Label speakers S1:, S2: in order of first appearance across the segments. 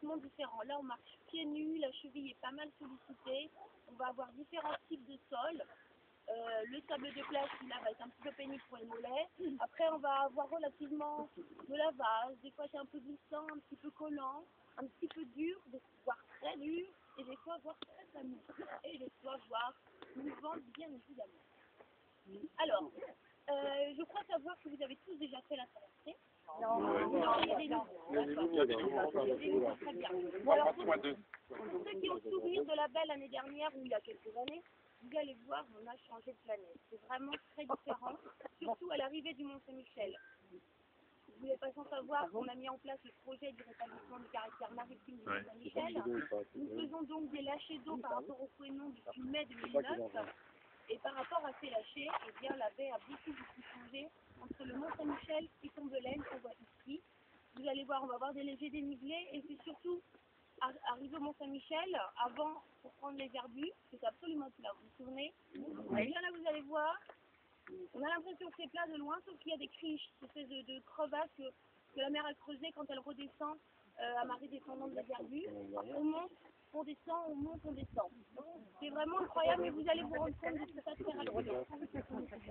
S1: complètement différent. Là, on marche pieds nus, la cheville est pas mal sollicitée. On va avoir différents types de sols. Le sable de plage, qui là va être un petit peu pénible pour les mollets. Après, on va avoir relativement de la vase. Des fois, c'est un peu glissant, un petit peu collant, un petit peu dur, voire très dur, et des fois, voire très mou. Et des fois, voire mouvant, bien évidemment. Alors, je crois savoir que vous avez tous déjà fait la traversée. Non, il y a des nouveaux. D'accord. Il y a des nouveaux, très bien. Bon, alors, pour ceux qui ont le souvenir de la belle l'année dernière ou il y a quelques années, vous allez voir, on a changé de planète. C'est vraiment très différent, surtout à l'arrivée du Mont-Saint-Michel. Vous n'êtes pas sans savoir qu'on a mis en place le projet du rétablissement du caractère maritime du Mont-Saint-Michel. Nous faisons donc des lâchers d'eau par rapport au Couesnon depuis mai 2009. Et par rapport à ces lâchers, eh bien, la baie a beaucoup changé entre le Mont-Saint-Michel et Combelaine qu'on voit ici. Vous allez voir, on va avoir des légers dénivelés et c'est surtout arrivé au Mont-Saint-Michel, avant, pour prendre les herbus, c'est absolument plat, vous vous souvenez? Et bien là, vous allez voir, on a l'impression que c'est plat de loin, sauf qu'il y a des criches, cette espèce de crevasses que la mer a creusées quand elle redescend à marée descendante des herbus. On monte, on descend, on monte, on descend. C'est vraiment incroyable, mais vous allez vous rendre compte de ce que ça se fait rapidement.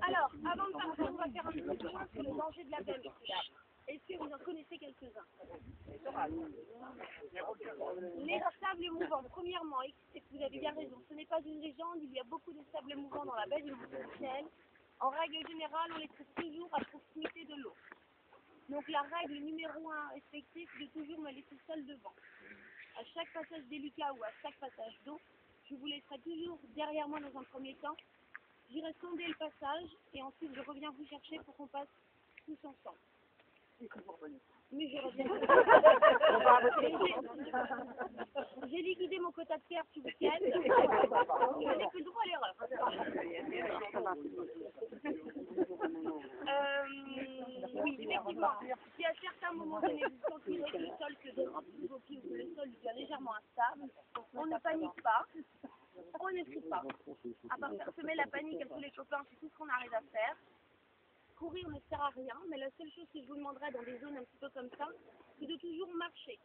S1: Alors, avant de partir, on va faire un petit point sur les dangers de la baie. Est-ce que vous en connaissez quelques-uns? Les sables mouvants, premièrement, et vous avez bien raison, ce n'est pas une légende, il y a beaucoup de sables mouvants dans la baie du Mont-Saint-Michel. En règle générale, on les trouve toujours à proximité de l'eau. Donc la règle numéro 1 respectée, c'est de toujours me laisser seul devant. À chaque passage délicat ou à chaque passage d'eau, je vous laisserai toujours derrière moi dans un premier temps. J'irai sonder le passage et ensuite je reviens vous chercher pour qu'on passe tous ensemble. Mais je reviens. J'ai liquidé mon quota de terre ce week-end. Je n'ai plus le droit à l'erreur. Oui, effectivement. Si à certains moments donnés vous sentirez que le sol se dérobe sous vos pieds ou que le sol devient légèrement instable, on ne panique pas. On ne crie pas. À part faire semer la panique à tous les copains, c'est tout ce qu'on arrive à faire. Courir ne sert à rien, mais la seule chose que je vous demanderais dans des zones un petit peu comme ça, c'est de toujours marcher.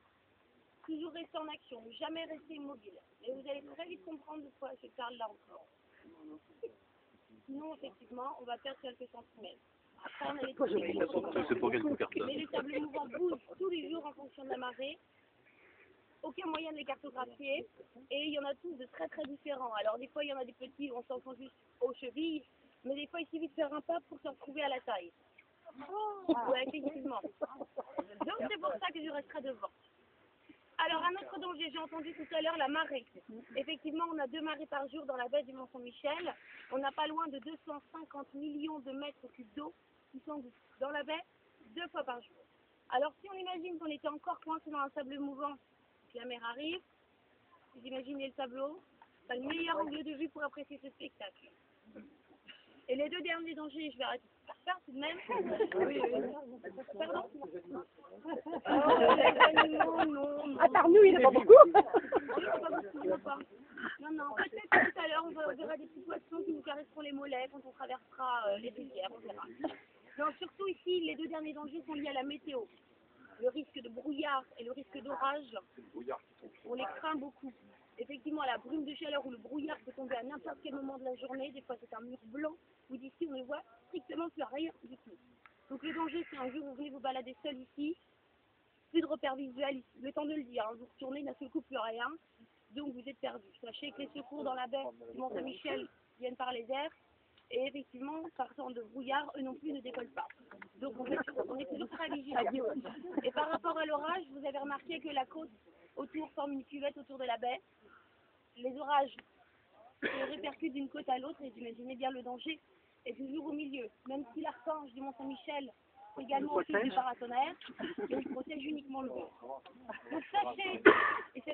S1: Toujours rester en action, ne jamais rester immobile. Et vous allez très vite comprendre de quoi je parle là encore. Sinon, effectivement, on va perdre quelques centimètres. Après, on a les mais les sables mouvants bougent tous les jours en fonction de la marée. Aucun moyen de les cartographier. Et il y en a tous de très très différents. Alors des fois, il y en a des petits où on s'en fout juste aux chevilles. Mais des fois, il suffit de faire un pas pour se retrouver à la taille. Ouais, effectivement. Donc c'est pour ça que je resterai devant. Alors, un autre danger, j'ai entendu tout à l'heure la marée. Effectivement, on a 2 marées par jour dans la baie du Mont-Saint-Michel. On n'a pas loin de 250 millions de mètres cubes d'eau qui sont dans la baie 2 fois par jour. Alors, si on imagine qu'on était encore coincé dans un sable mouvant, que la mer arrive, vous imaginez le tableau, c'est le meilleur angle de vue pour apprécier ce spectacle. Et les 2 derniers dangers, je vais arrêter de faire ça tout de même. Pardon? Non.
S2: À part nous, il n'est pas beaucoup.
S1: Non, peut-être tout à l'heure, on verra des petits poissons qui nous caresseront les mollets quand on traversera les rivières, on verra. Non, surtout ici, les 2 derniers dangers sont liés à la météo. Le risque de brouillard et le risque d'orage, on les craint beaucoup. Effectivement, la brume de chaleur ou le brouillard peut tomber à n'importe quel moment de la journée. Des fois, c'est un mur blanc où d'ici, on ne voit strictement plus rien du tout. Donc, le danger, c'est un jour où vous venez vous balader seul ici, plus de repères visuels, le temps de le dire, hein, vous retournez, d'un seul coup, plus rien, donc vous êtes perdu. Sachez que les secours dans la baie du Mont-Saint-Michel viennent par les airs, et effectivement, partant de brouillard, eux non plus ne décollent pas. Donc, on est toujours très vigilants. Et par rapport à l'orage, vous avez remarqué que la côte autour forme une cuvette autour de la baie. Les orages se répercutent d'une côte à l'autre, et vous imaginez bien le danger est toujours au milieu. Même si l'archange du Mont-Saint-Michel également au fil du paratonnerre, et il protège uniquement le vent. Donc sachez, et